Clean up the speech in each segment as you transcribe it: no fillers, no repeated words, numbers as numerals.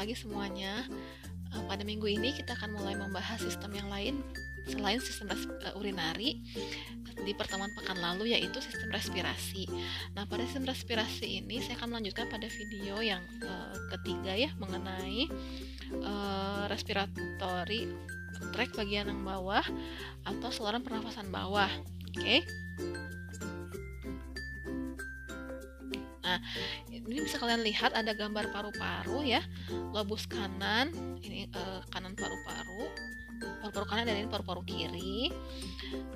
pagi semuanya. Pada minggu ini kita akan mulai membahas sistem yang lain selain sistem urinari di pertemuan pekan lalu, yaitu sistem respirasi. Nah, pada sistem respirasi ini saya akan melanjutkan pada video yang ketiga ya, mengenai respiratory tract bagian yang bawah atau saluran pernafasan bawah. Oke. Nah, ini bisa kalian lihat ada gambar paru-paru ya, lobus kanan, ini kanan paru-paru kanan, dan ini paru-paru kiri.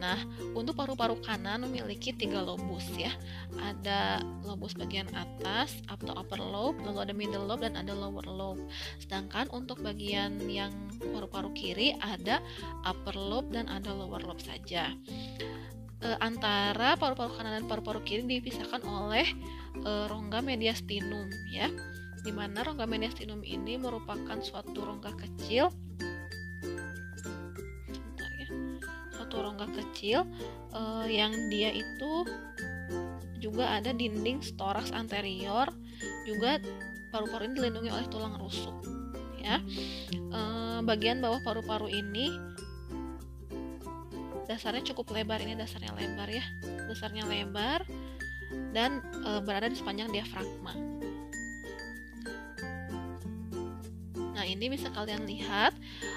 Nah, untuk paru-paru kanan memiliki 3 lobus ya, ada lobus bagian atas atau upper lobe, lalu ada middle lobe, dan ada lower lobe. Sedangkan untuk bagian yang paru-paru kiri ada upper lobe dan ada lower lobe saja. Antara paru-paru kanan dan paru-paru kiri dipisahkan oleh rongga mediastinum ya, dimana rongga mediastinum ini merupakan suatu rongga kecil, yang dia itu juga ada dinding storaks anterior, juga paru-paru ini dilindungi oleh tulang rusuk ya. Bagian bawah paru-paru ini dasarnya cukup lebar, ini dasarnya lebar dan berada di sepanjang diafragma. Nah, ini bisa kalian lihat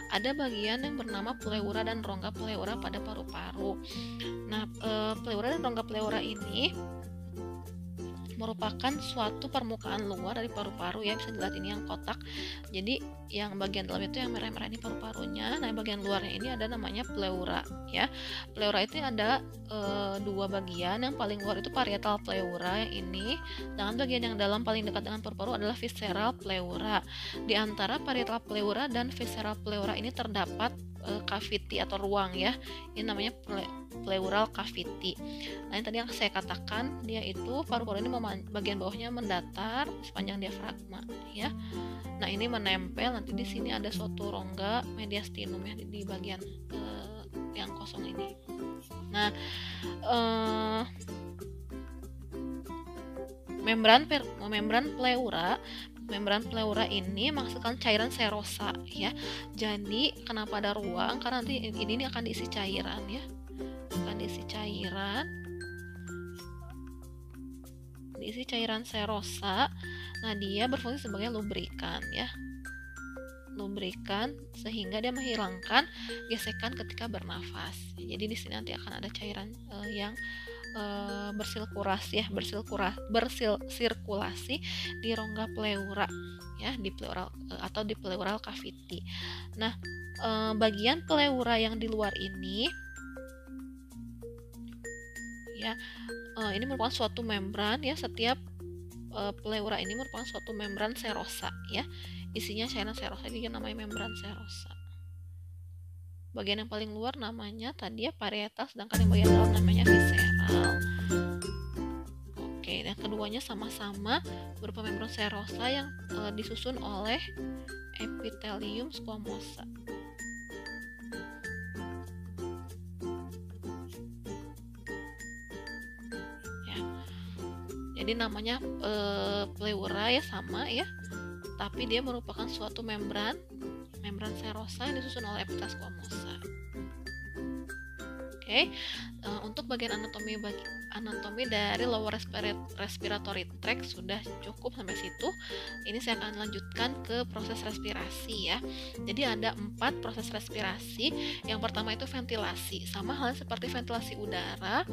ada bagian yang bernama pleura dan rongga pleura pada paru-paru. Nah, pleura dan rongga pleura ini merupakan suatu permukaan luar dari paru-paru ya, bisa dilihat ini yang kotak. Jadi yang bagian dalam itu yang merah-merah ini paru-parunya. Nah, bagian luarnya ini ada namanya pleura ya. Pleura itu ada dua bagian. Yang paling luar itu parietal pleura yang ini, sedangkan bagian yang dalam paling dekat dengan paru-paru adalah visceral pleura. Di antara parietal pleura dan visceral pleura ini terdapat cavity atau ruang ya, ini namanya pleural cavity. Nah, yang tadi yang saya katakan, dia itu paru-paru ini bagian bawahnya mendatar sepanjang diafragma ya. Nah, ini menempel, nanti di sini ada suatu rongga mediastinum ya, di bagian yang kosong ini. Nah, membran pleura ini menghasilkan cairan serosa ya. Jadi kenapa ada ruang? Karena nanti ini akan diisi cairan ya, diisi cairan serosa. Nah, dia berfungsi sebagai lubrikan ya, sehingga dia menghilangkan gesekan ketika bernafas. Jadi di sini nanti akan ada cairan yang bersirkulasi di rongga pleura ya, di pleural atau di pleural cavity. Nah, bagian pleura yang di luar ini ya, ini merupakan suatu membran ya. Setiap pleura ini merupakan suatu membran serosa ya, isinya cairan serosa, jadi namanya membran serosa. Bagian yang paling luar namanya tadi ya parietal, sedangkan yang bagian dalam namanya visceral. Oke, dan keduanya sama-sama berupa membran serosa yang disusun oleh epithelium squamosa. Ya. Jadi namanya pleura ya, sama ya, tapi dia merupakan suatu membran serosa yang disusun oleh epithelium squamosa. Oke, untuk bagian anatomi dari lower respiratory tract sudah cukup sampai situ. Ini saya akan lanjutkan ke proses respirasi ya. Jadi ada 4 proses respirasi. Yang pertama itu ventilasi. Sama halnya seperti ventilasi udara.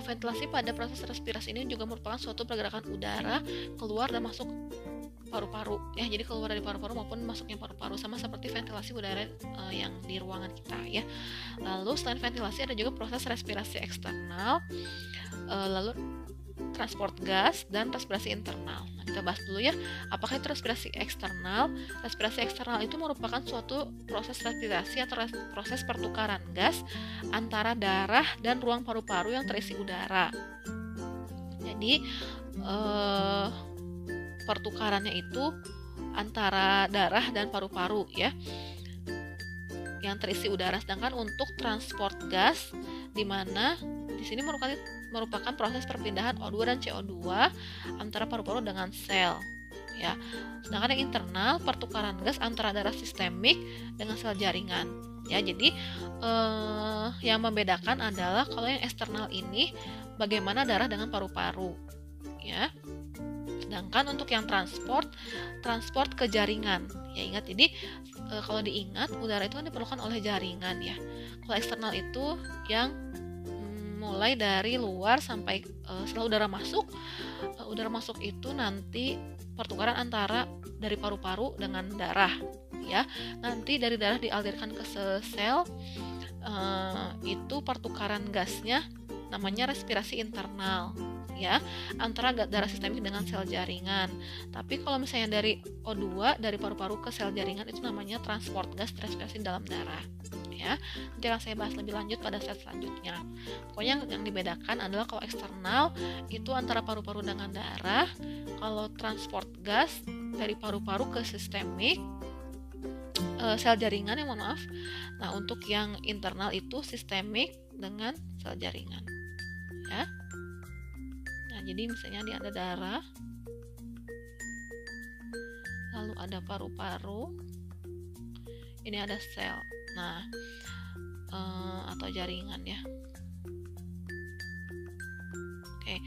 Ventilasi pada proses respirasi ini juga merupakan suatu pergerakan udara keluar dan masuk paru-paru ya, jadi keluar dari paru-paru maupun masuknya paru-paru, sama seperti ventilasi udara yang di ruangan kita ya. Lalu selain ventilasi ada juga proses respirasi eksternal, lalu transport gas dan respirasi internal. Nah, kita bahas dulu ya, apakah itu respirasi eksternal? Respirasi eksternal itu merupakan suatu proses respirasi atau proses pertukaran gas antara darah dan ruang paru-paru yang terisi udara. Jadi pertukarannya itu antara darah dan paru-paru ya, yang terisi udara. Sedangkan untuk transport gas, di mana di sini merupakan proses perpindahan O2 dan CO2 antara paru-paru dengan sel ya. Sedangkan yang internal pertukaran gas antara darah sistemik dengan sel jaringan. Ya, jadi yang membedakan adalah kalau yang eksternal ini bagaimana darah dengan paru-paru, ya. Sedangkan untuk yang transport ke jaringan. Ya, ingat, jadi kalau diingat udara itu kan diperlukan oleh jaringan, ya. Kalau eksternal itu yang mulai dari luar sampai setelah udara masuk itu nanti pertukaran antara dari paru-paru dengan darah, ya. Nanti dari darah dialirkan ke sel, itu pertukaran gasnya namanya respirasi internal, ya, antara darah sistemik dengan sel jaringan. Tapi kalau misalnya dari O2 dari paru-paru ke sel jaringan itu namanya transport gas respirasi dalam darah, ya. Nanti akan saya bahas lebih lanjut pada slide selanjutnya. Pokoknya yang dibedakan adalah kalau eksternal itu antara paru-paru dengan darah, kalau transport gas dari paru-paru ke sistemik sel jaringan, ya, mohon maaf. Nah, untuk yang internal itu sistemik dengan sel jaringan, ya. Nah, jadi misalnya ini ada darah, lalu ada paru-paru, ini ada sel, nah, atau jaringan, ya. Oke,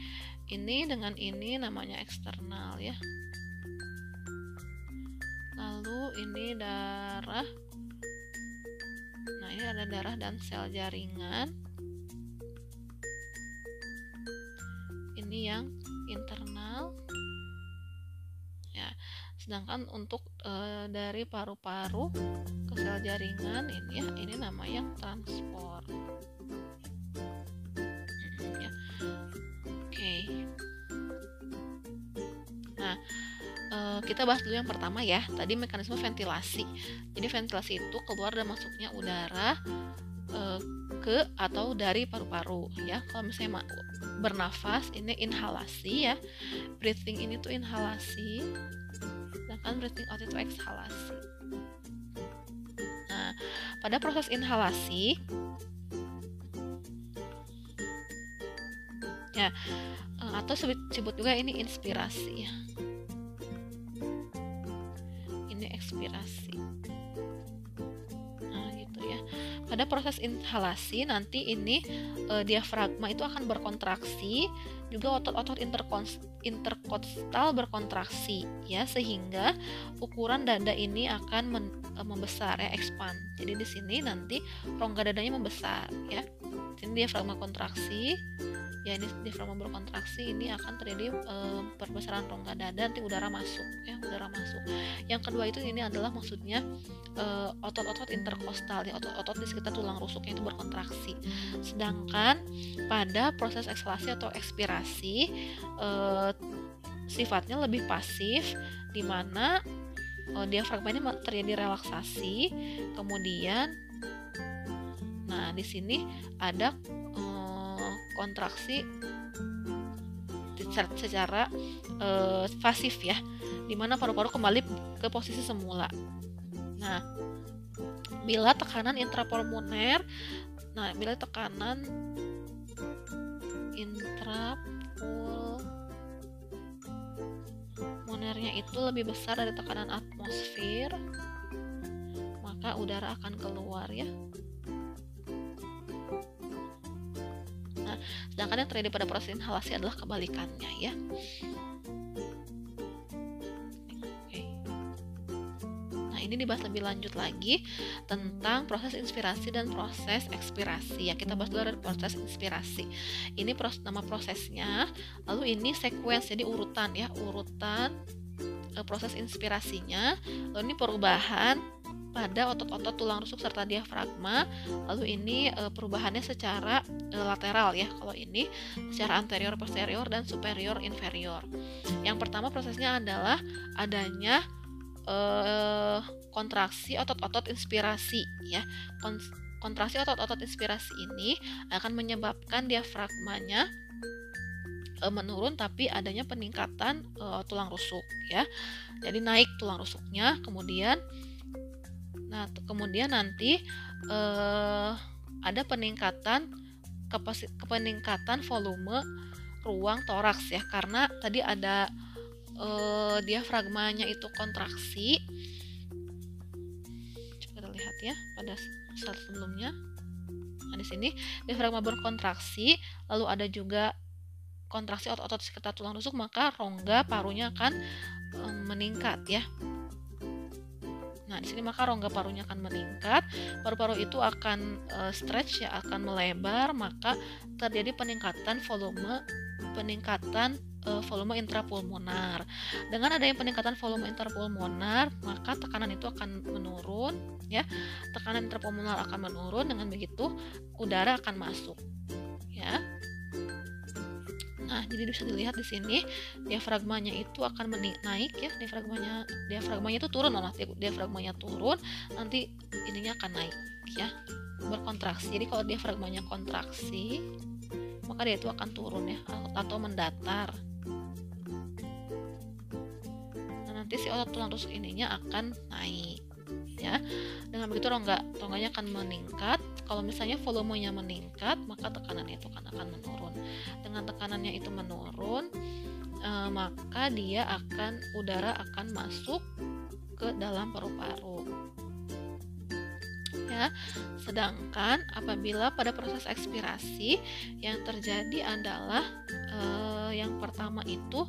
ini dengan ini namanya eksternal, ya. Lalu ini darah, nah ini ada darah dan sel jaringan, ini yang internal, ya. Sedangkan untuk dari paru-paru ke sel jaringan ini, ya, ini namanya transport, ya. Oke. Nah, kita bahas dulu yang pertama, ya. Tadi mekanisme ventilasi. Jadi ventilasi itu keluar dan masuknya udara ke atau dari paru-paru, ya. Kalau misalnya bernafas ini inhalasi, ya. Breathing ini tuh inhalasi, sedangkan breathing out itu ekshalasi. Nah, pada proses inhalasi, ya, atau sebut juga ini inspirasi, ya. Ini ekspirasi. Nah, gitu, ya. Pada proses inhalasi nanti ini diafragma itu akan berkontraksi, juga otot-otot interkostal berkontraksi, ya, sehingga ukuran dada ini akan membesar, ya, expand. Jadi di sini nanti rongga dadanya membesar, ya. Ini diafragma kontraksi, ya, ini diafragma berkontraksi, ini akan terjadi perbesaran rongga dada, nanti udara masuk, ya, udara masuk. Yang kedua itu ini adalah maksudnya otot-otot interkostal, ya, otot-otot di sekitar tulang rusuknya itu berkontraksi. Sedangkan pada proses eksalasi atau ekspirasi sifatnya lebih pasif, di mana diafragma ini terjadi relaksasi, kemudian, nah, di sini ada kontraksi secara pasif, ya, di mana paru-paru kembali ke posisi semula. Nah, bila tekanan intrapulmoner, nah, bila tekanan intrapulmonernya itu lebih besar dari tekanan atmosfer, maka udara akan keluar, ya. Sedangkan yang terjadi pada proses inhalasi adalah kebalikannya, ya. Oke. Nah, ini dibahas lebih lanjut lagi tentang proses inspirasi dan proses ekspirasi, ya. Kita bahas dulu dari proses inspirasi. Ini nama prosesnya, lalu ini sequence, jadi urutan, ya, urutan proses inspirasinya, lalu ini perubahan pada otot-otot tulang rusuk serta diafragma, lalu ini perubahannya secara lateral, ya. Kalau ini secara anterior posterior dan superior inferior. Yang pertama prosesnya adalah adanya kontraksi otot-otot inspirasi, ya. Kontraksi otot-otot inspirasi ini akan menyebabkan diafragmanya menurun, tapi adanya peningkatan tulang rusuk, ya. Jadi naik tulang rusuknya, kemudian nanti ada peningkatan volume ruang toraks, ya, karena tadi ada diafragmanya itu kontraksi. Coba kita lihat ya pada slide sebelumnya. Nah, di sini diafragma berkontraksi, lalu ada juga kontraksi otot-otot sekitar tulang rusuk, maka rongga parunya akan meningkat ya. Nah, di sini maka rongga parunya akan meningkat, paru-paru itu akan stretch ya, akan melebar, maka terjadi peningkatan volume intrapulmonar. Dengan adanya peningkatan volume intrapulmonar, maka tekanan itu akan menurun ya. Tekanan intrapulmonar akan menurun, dengan begitu udara akan masuk ya. Nah, jadi bisa dilihat di sini diafragmanya itu akan naik ya, diafragmanya itu turun, malah diafragmanya turun, nanti ininya akan naik ya, berkontraksi. Jadi kalau diafragmanya kontraksi, maka dia itu akan turun ya, atau mendatar. Nah, nanti si otot tulang rusuk ininya akan naik ya. Dengan begitu rongganya akan meningkat. Kalau misalnya volumenya meningkat, maka tekanannya itu akan menurun. Dengan tekanannya itu menurun, maka udara akan masuk ke dalam paru-paru. Ya, sedangkan apabila pada proses ekspirasi yang terjadi adalah yang pertama itu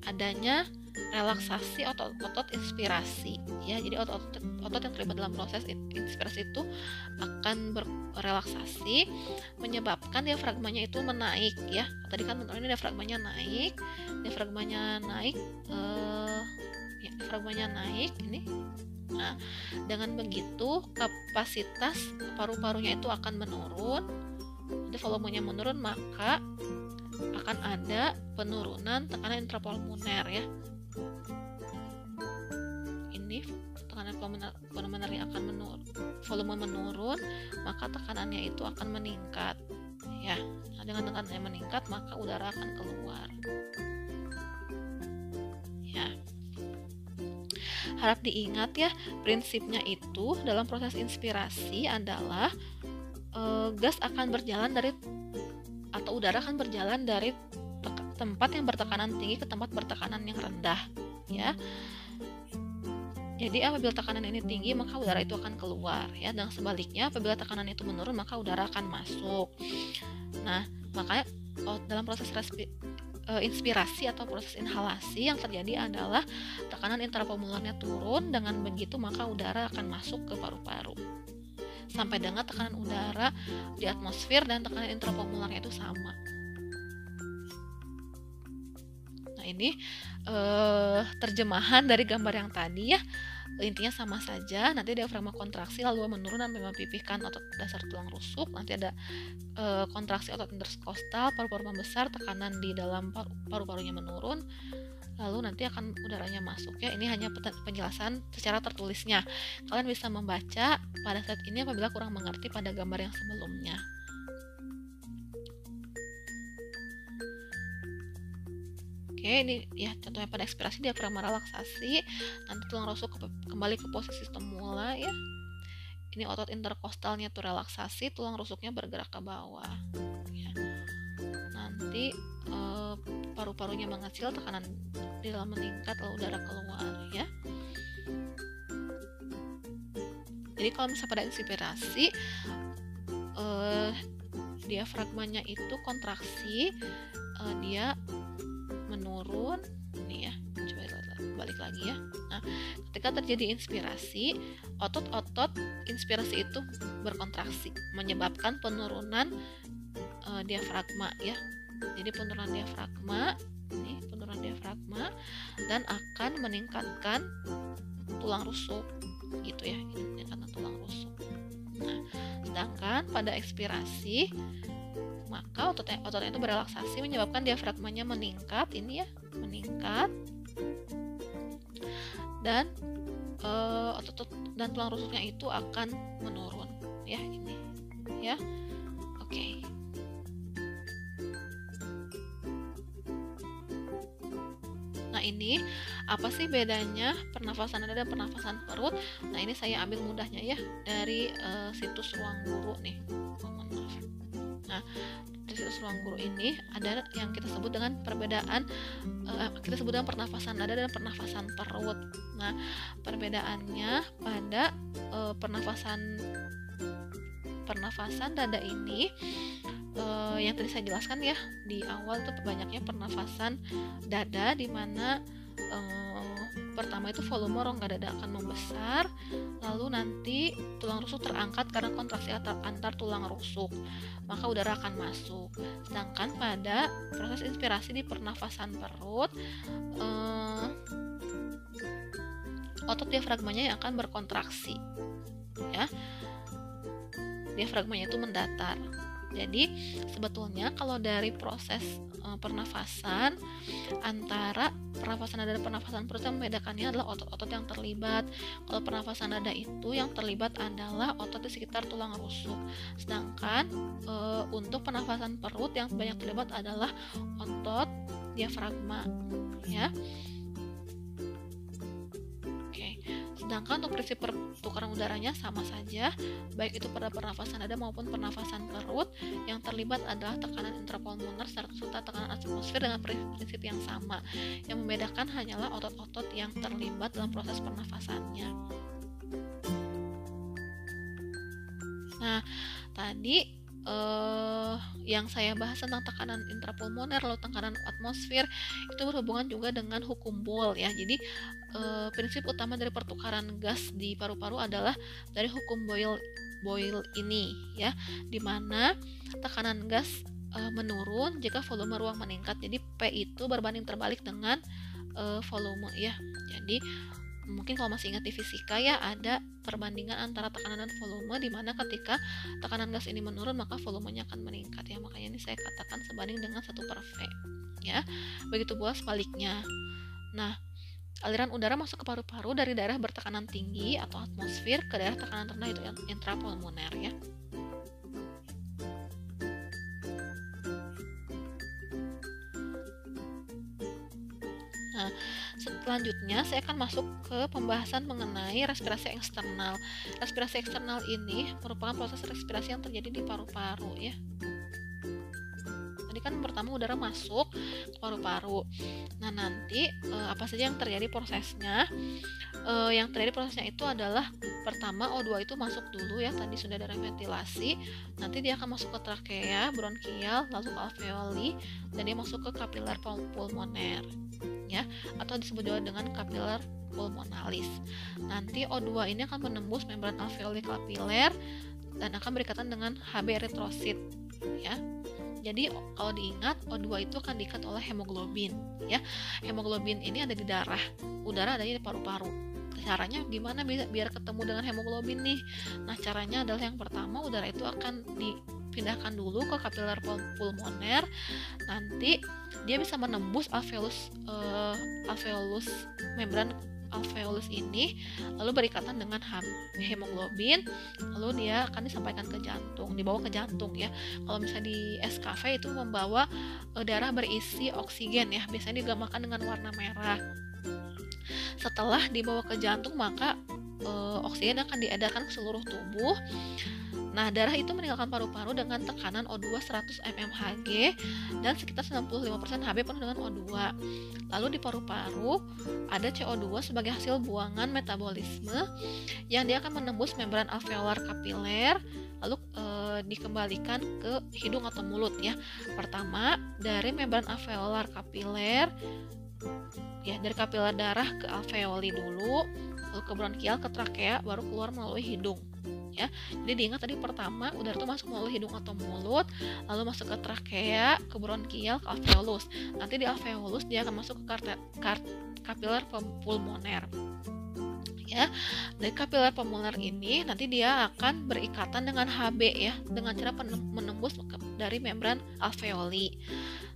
adanya relaksasi otot-otot inspirasi ya. Jadi otot yang terlibat dalam proses inspirasi itu akan berrelaksasi, menyebabkan diafragmanya itu menaik ya. Tadi kan ini diafragmanya naik ini. Nah, dengan begitu kapasitas paru-parunya itu akan menurun. Jadi volumenya menurun, maka akan ada penurunan tekanan intrapulmoner ya. Ini tekanan pulmonernya akan volume menurun, maka tekanannya itu akan meningkat ya. Nah, dengan tekanannya meningkat, maka udara akan keluar ya. Harap diingat ya, prinsipnya itu dalam proses inspirasi adalah gas akan berjalan atau udara akan berjalan dari tempat yang bertekanan tinggi ke tempat bertekanan yang rendah ya. Jadi apabila tekanan ini tinggi, maka udara itu akan keluar ya, dan sebaliknya apabila tekanan itu menurun, maka udara akan masuk. Nah, makanya dalam proses inspirasi atau proses inhalasi yang terjadi adalah tekanan intrapulmonernya turun, dengan begitu maka udara akan masuk ke paru-paru sampai dengan tekanan udara di atmosfer dan tekanan intrapulmonernya itu sama. Nah, ini terjemahan dari gambar yang tadi ya. Intinya sama saja, nanti diafragma kontraksi lalu menurun sampai memipihkan otot dasar tulang rusuk. Nanti ada kontraksi otot interkostal, paru-paru membesar, tekanan di dalam paru-parunya menurun, lalu nanti akan udaranya masuk ya. Ini hanya penjelasan secara tertulisnya. Kalian bisa membaca pada saat ini apabila kurang mengerti pada gambar yang sebelumnya. Oke, ini ya contohnya pada ekspirasi diafragma relaksasi, nanti tulang rusuk kembali ke posisi semula ya. Ini otot interkostalnya tuh relaksasi, tulang rusuknya bergerak ke bawah ya. Nanti paru-parunya mengecil, tekanan di dalam meningkat, lalu udara keluar ya. Jadi kalau misalnya pada ekspirasi diafragmanya itu kontraksi, dia menurun nih ya. Coba balik lagi ya. Nah, ketika terjadi inspirasi, otot-otot inspirasi itu berkontraksi, menyebabkan penurunan diafragma ya. Jadi penurunan diafragma dan akan meningkatkan tulang rusuk gitu ya. Ini meningkatkan tulang rusuk. Nah, sedangkan pada ekspirasi, maka ototnya itu berelaksasi, menyebabkan diafragmanya meningkat ini ya, meningkat, dan otot dan tulang rusuknya itu akan menurun ya, ini ya. Oke. Nah, ini apa sih bedanya pernafasan dada dan pernafasan perut? Nah, ini saya ambil mudahnya ya dari situs Ruang Guru nih. Nah, interstisius ruang guru ini ada yang kita sebut dengan pernafasan dada dan pernafasan perut. Nah, perbedaannya pada pernafasan dada ini yang tadi saya jelaskan ya di awal itu banyaknya pernafasan dada, di mana pertama itu volume rongga dada akan membesar, lalu nanti tulang rusuk terangkat karena kontraksi antar tulang rusuk, maka udara akan masuk. Sedangkan pada proses inspirasi di pernafasan perut, otot diafragmanya yang akan berkontraksi, ya. Diafragmanya itu mendatar. Jadi sebetulnya kalau dari proses pernafasan, antara pernafasan dada dan pernafasan perut, yang membedakannya adalah otot-otot yang terlibat. Kalau pernafasan dada itu yang terlibat adalah otot di sekitar tulang rusuk, sedangkan untuk pernafasan perut yang banyak terlibat adalah otot diafragma, ya. Sedangkan untuk prinsip pertukaran udaranya sama saja, baik itu pada pernafasan dada maupun pernafasan perut. Yang terlibat adalah tekanan intrapulmoner serta tekanan atmosfer dengan prinsip yang sama. Yang membedakan hanyalah otot-otot yang terlibat dalam proses pernafasannya. Nah, tadi yang saya bahas tentang tekanan intrapulmoner lalu tekanan atmosfer itu berhubungan juga dengan hukum Boole, ya. Jadi prinsip utama dari pertukaran gas di paru-paru adalah dari hukum Boyle ini, ya, dimana tekanan gas menurun jika volume ruang meningkat. Jadi P itu berbanding terbalik dengan volume, ya. Jadi mungkin kalau masih ingat di fisika ya, ada perbandingan antara tekanan dan volume, di mana ketika tekanan gas ini menurun maka volumenya akan meningkat, ya. Makanya ini saya katakan sebanding dengan 1/V, ya. Begitu pula sebaliknya. Nah, aliran udara masuk ke paru-paru dari daerah bertekanan tinggi atau atmosfer ke daerah tekanan rendah, itu intrapulmoner, ya. Nah, selanjutnya saya akan masuk ke pembahasan mengenai respirasi eksternal. Respirasi eksternal ini merupakan proses respirasi yang terjadi di paru-paru, ya. Tadi kan pertama udara masuk ke paru-paru. Nah, nanti apa saja yang terjadi prosesnya? Yang terjadi prosesnya itu adalah pertama O2 itu masuk dulu, ya, tadi sudah ada ventilasi. Nanti dia akan masuk ke trakea, bronkial, lalu ke alveoli, dan dia masuk ke kapiler pulmoner, ya, atau disebut juga dengan kapiler pulmonalis. Nanti O2 ini akan menembus membran alveoli kapiler dan akan berikatan dengan Hb eritrosit, ya. Jadi kalau diingat, O2 itu akan diikat oleh hemoglobin, ya. Hemoglobin ini ada di darah, udara ada di paru-paru. Caranya gimana biar ketemu dengan hemoglobin nih? Nah, caranya adalah yang pertama, udara itu akan dipindahkan dulu ke kapiler pulmoner. Nanti dia bisa menembus alveolus membran alveolus ini, lalu berikatan dengan hemoglobin, lalu dia akan disampaikan ke jantung, dibawa ke jantung, ya. Kalau misalnya di SKV itu membawa darah berisi oksigen, ya, biasanya digambarkan dengan warna merah. Setelah dibawa ke jantung, maka oksigen akan diedarkan ke seluruh tubuh. Nah, darah itu meninggalkan paru-paru dengan tekanan O2 100 mmHg dan sekitar 95% Hb penuh dengan O2. Lalu di paru-paru ada CO2 sebagai hasil buangan metabolisme yang dia akan menembus membran alveolar kapiler, lalu dikembalikan ke hidung atau mulut, ya. Pertama dari membran alveolar kapiler, ya, dari kapiler darah ke alveoli dulu, lalu ke bronkial, ke trakea, baru keluar melalui hidung, ya. Jadi diingat tadi pertama udara itu masuk melalui hidung atau mulut, lalu masuk ke trakea, ke bronkial, ke alveolus. Nanti di alveolus dia akan masuk ke kapiler pulmoner, ya. Dari kapiler pulmoner ini nanti dia akan berikatan dengan Hb, ya, dengan cara menembus dari membran alveoli.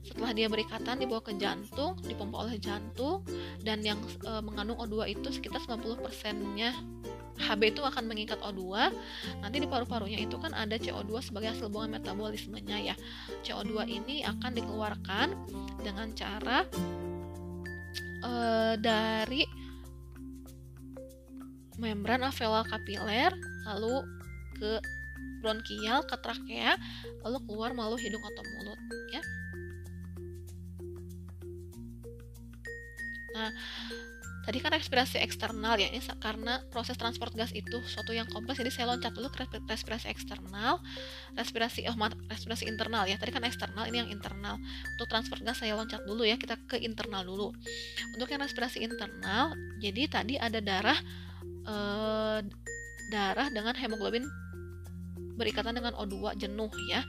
Setelah dia berikatan dibawa ke jantung, dipompa oleh jantung, dan yang mengandung O2 itu sekitar 90%-nya Hb itu akan mengikat O2. Nanti di paru-parunya itu kan ada CO2 sebagai hasil buangan metabolismenya, ya. CO2 ini akan dikeluarkan dengan cara dari membran alveolar kapiler lalu ke bronkial ke trakea, lalu keluar melalui hidung atau mulut ya. Nah, tadi kan respirasi eksternal ya, ini karena proses transport gas itu suatu yang kompleks, jadi saya loncat dulu ke respirasi eksternal, respirasi internal ya. Tadi kan eksternal, ini yang internal. Untuk transport gas saya loncat dulu ya, kita ke internal dulu. Untuk yang respirasi internal, jadi tadi ada darah dengan hemoglobin berikatan dengan O2 jenuh ya.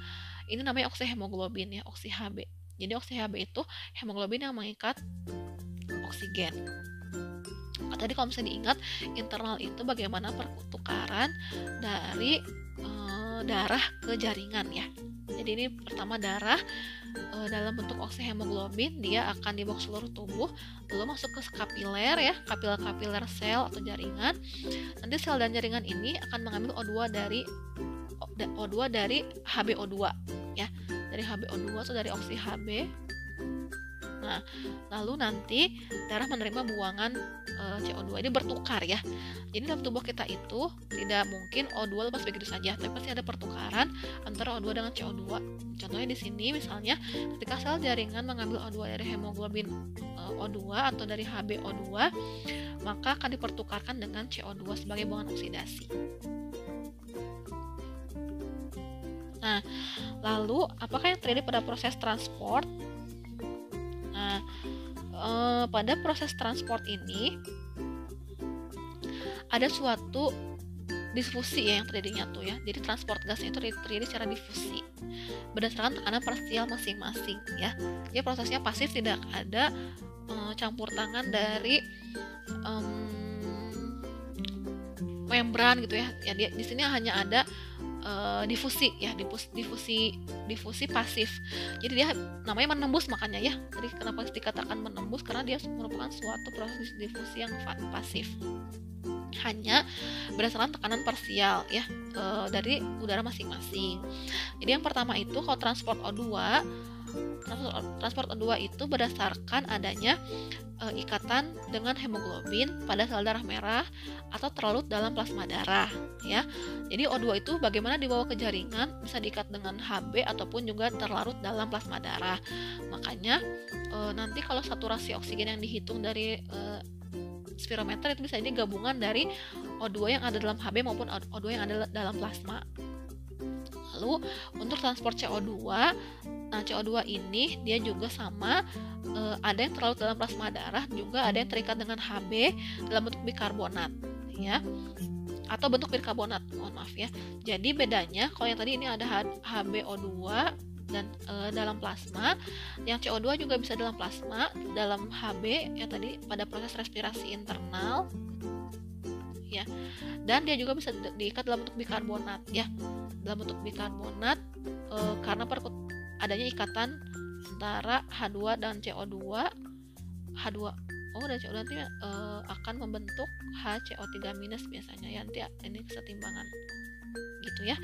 Ini namanya oksihemoglobin ya, oksi Hb. Jadi oksi Hb itu hemoglobin yang mengikat oksigen. Tadi kalau misalnya diingat, internal itu bagaimana pertukaran dari darah ke jaringan ya. Jadi ini pertama darah dalam bentuk oksihemoglobin, dia akan dibawa ke seluruh tubuh, lalu masuk ke kapiler ya, kapiler sel atau jaringan. Nanti sel dan jaringan ini akan mengambil O2 dari HbO2 ya, dari HbO2 atau dari oksi Hb. Nah, lalu nanti darah menerima buangan CO2 ini bertukar ya. Jadi dalam tubuh kita itu tidak mungkin O2 lepas begitu saja, tapi pasti ada pertukaran antara O2 dengan CO2. Contohnya di sini misalnya ketika sel jaringan mengambil O2 dari hemoglobin O2 atau dari HbO2, maka akan dipertukarkan dengan CO2 sebagai buangan oksidasi. Nah, lalu apakah yang terjadi pada proses transport? Nah, pada proses transport ini ada suatu difusi ya yang terjadinya tuh ya. Jadi transport gasnya itu terjadi secara difusi berdasarkan tekanan parsial masing-masing ya. Jadi prosesnya pasif, tidak ada campur tangan dari membran gitu ya. Ya di sini hanya ada difusi ya, difusi pasif. Jadi dia namanya menembus, makanya ya. Jadi kenapa dikatakan menembus, karena dia merupakan suatu proses difusi yang pasif. Hanya berdasarkan tekanan parsial ya dari udara masing-masing. Jadi yang pertama itu kalau transport O2 itu berdasarkan adanya ikatan dengan hemoglobin pada sel darah merah atau terlarut dalam plasma darah ya. Jadi O2 itu bagaimana dibawa ke jaringan, bisa diikat dengan Hb ataupun juga terlarut dalam plasma darah. Makanya nanti kalau saturasi oksigen yang dihitung dari spirometer itu bisa jadi gabungan dari O2 yang ada dalam Hb maupun O2 yang ada dalam plasma. Lalu untuk transport CO2, nah CO2 ini dia juga sama, ada yang terlarut dalam plasma darah, juga ada yang terikat dengan Hb dalam bentuk bikarbonat ya, atau bentuk bikarbonat, mohon maaf ya. Jadi bedanya kalau yang tadi ini ada HbO2 dan dalam plasma, yang CO2 juga bisa dalam plasma, dalam Hb ya tadi pada proses respirasi internal ya, dan dia juga bisa diikat dalam bentuk bikarbonat ya, dalam bentuk bikarbonat karena adanya ikatan antara H2 dan CO2. H2O dan CO2 nanti akan membentuk HCO3- biasanya ya, nanti ini kesetimbangan gitu ya.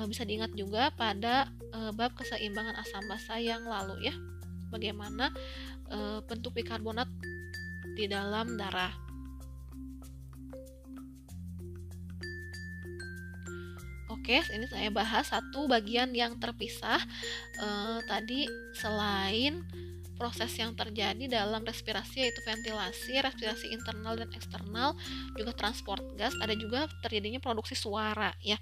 Bisa diingat juga pada bab keseimbangan asam basa yang lalu ya, bagaimana bentuk bikarbonat di dalam darah. Oke, ini saya bahas satu bagian yang terpisah. Tadi selain proses yang terjadi dalam respirasi, yaitu ventilasi, respirasi internal dan eksternal, juga transport gas, ada juga terjadinya produksi suara ya.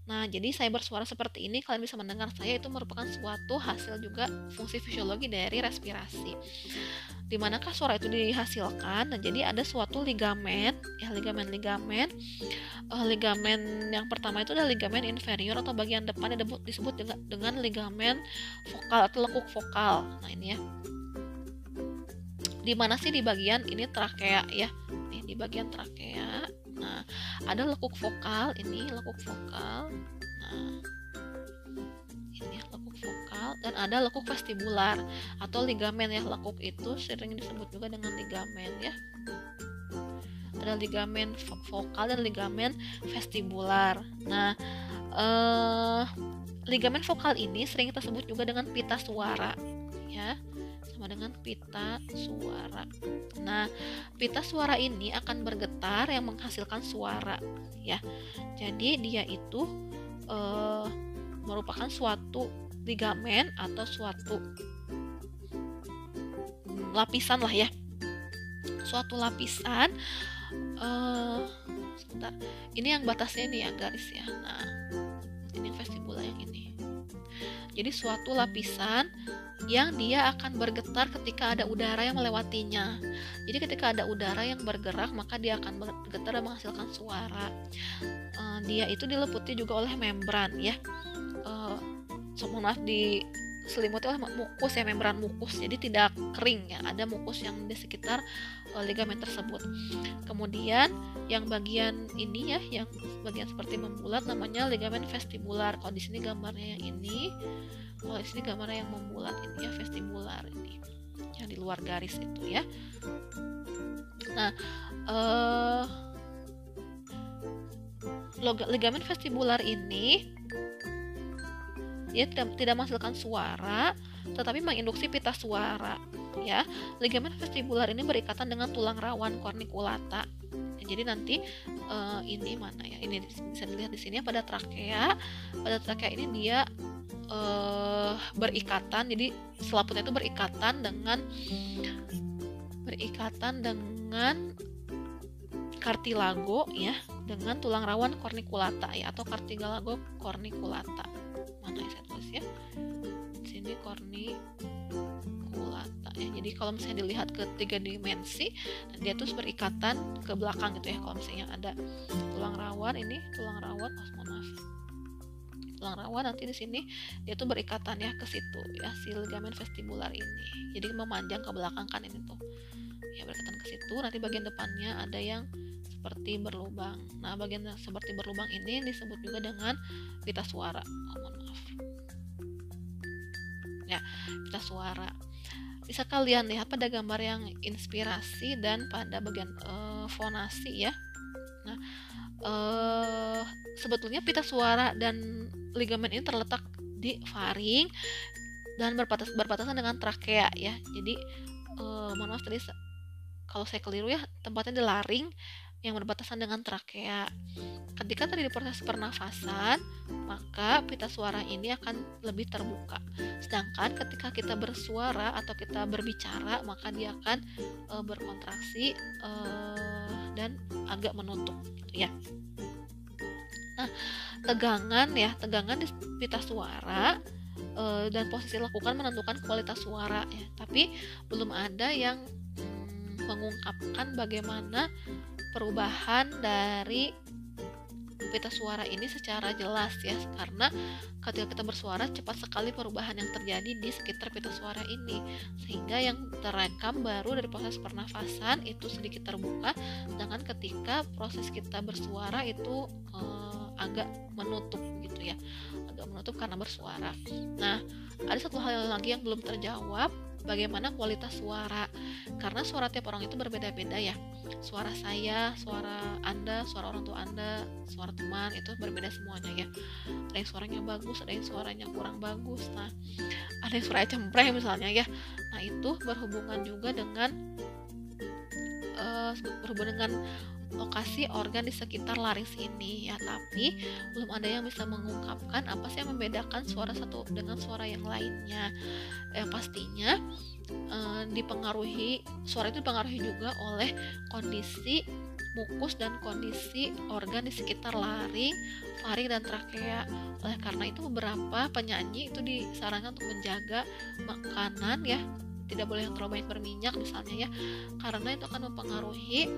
Nah, jadi saya bersuara seperti ini, kalian bisa mendengar saya, itu merupakan suatu hasil juga fungsi fisiologi dari respirasi. Di manakah suara itu dihasilkan? Nah, jadi ada suatu ligamen ya, ligamen yang pertama itu adalah ligamen inferior atau bagian depan yang disebut dengan ligamen vokal atau lekuk vokal. Nah, ini ya. Di mana sih di bagian ini trakea ya? Nih, di bagian trakea. Nah, ada lekuk vokal, ini lekuk vokal. Nah, ini lekuk vokal, dan ada lekuk vestibular atau ligamen ya. Lekuk itu sering disebut juga dengan ligamen ya. Ada ligamen vokal dan ligamen vestibular. Nah, ligamen vokal ini sering kita sebut juga dengan pita suara ya, sama dengan pita suara. Nah, pita suara ini akan bergetar yang menghasilkan suara ya. Jadi dia itu uh, merupakan suatu ligamen atau suatu lapisan lah ya, suatu lapisan. Sebentar, ini yang batasnya ini ya garis ya. Nah, ini vestibula yang ini. Jadi suatu lapisan yang dia akan bergetar ketika ada udara yang melewatinya. Jadi ketika ada udara yang bergerak, maka dia akan bergetar dan menghasilkan suara. Dia itu diliputi juga oleh membran ya. Maaf, diselimuti oleh mukus ya, membran mukus. Jadi tidak kering ya, ada mukus yang di sekitar ligamen tersebut. Kemudian yang bagian ini ya, yang bagian seperti membulat namanya ligamen vestibular. Kalau di sini gambarnya yang ini, kalau di sini gambarnya yang membulat ini ya, vestibular ini, yang di luar garis itu ya. Nah, ligamen vestibular ini dia tidak menghasilkan suara, tetapi menginduksi pita suara. Ya, ligamen vestibular ini berikatan dengan tulang rawan corniculata. Jadi nanti ini mana ya? Ini bisa dilihat di sini ya, pada trakea. Pada trakea ini dia berikatan. Jadi selaputnya itu berikatan dengan cartilago ya, dengan tulang rawan corniculata ya, atau cartilago corniculata. Mana yang saya tulis ya? Di sini corniculata ya. Jadi kalau misalnya dilihat ke 3 dimensi, dia tuh berikatan ke belakang gitu ya. Kalau misalnya ada tulang rawan, ini tulang rawan, tulang rawan, nanti di sini dia tuh berikatan ya ke situ ya, si ligamen vestibular ini. Jadi memanjang ke belakang kan ini tuh. Ya, berikatan ke situ. Nanti bagian depannya ada yang seperti berlubang. Nah, bagian yang seperti berlubang ini disebut juga dengan pita suara. Ya, pita suara. Bisa kalian lihat pada gambar yang inspirasi dan pada bagian fonasi ya. Nah, sebetulnya pita suara dan ligamen ini terletak di faring dan berbatasan dengan trakea ya. Jadi mohon maaf tadi kalau saya keliru ya, tempatnya di laring yang berbatasan dengan trakea. Ketika tadi di proses pernafasan, maka pita suara ini akan lebih terbuka. Sedangkan ketika kita bersuara atau kita berbicara, maka dia akan berkontraksi dan agak menutup gitu ya. Nah, tegangan di pita suara dan posisi lakukan menentukan kualitas suara ya. Tapi belum ada yang mengungkapkan bagaimana perubahan dari pita suara ini secara jelas ya, karena ketika kita bersuara cepat sekali perubahan yang terjadi di sekitar pita suara ini, sehingga yang terekam baru dari proses pernafasan itu sedikit terbuka, sedangkan ketika proses kita bersuara itu agak menutup gitu ya, agak menutup karena bersuara. Nah, ada satu hal lagi yang belum terjawab, bagaimana kualitas suara, karena suara tiap orang itu berbeda-beda ya. Suara saya, suara Anda, suara orang tua Anda, suara teman itu berbeda semuanya ya. Ada yang suaranya bagus, ada yang suaranya kurang bagus. Nah, ada yang suaranya cempreng misalnya ya. Nah, itu berhubungan juga dengan lokasi organ di sekitar larinx ini ya, tapi belum ada yang bisa mengungkapkan apa sih yang membedakan suara satu dengan suara yang lainnya. Yang pastinya suara itu dipengaruhi juga oleh kondisi mukus dan kondisi organ di sekitar laring, faring dan trakea. Oleh karena itu beberapa penyanyi itu disarankan untuk menjaga makanan ya, tidak boleh yang terlalu banyak berminyak misalnya ya, karena itu akan mempengaruhi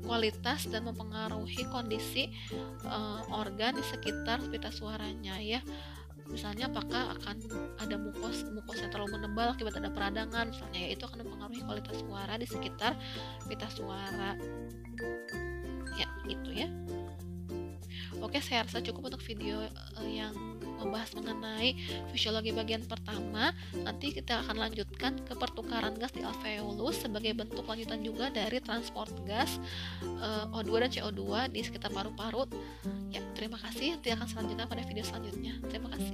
kualitas dan mempengaruhi kondisi organ di sekitar pita suaranya ya. Misalnya apakah akan ada mukus yang terlalu menebal akibat ada peradangan misalnya ya, itu akan mempengaruhi kualitas suara di sekitar pita suara ya, gitu ya. Oke, saya rasa cukup untuk video yang membahas mengenai fisiologi bagian pertama. Nanti kita akan lanjutkan ke pertukaran gas di alveolus sebagai bentuk lanjutan juga dari transport gas O2 dan CO2 di sekitar paru-paru. Ya, terima kasih. Nanti akan selanjutnya pada video selanjutnya. Terima kasih.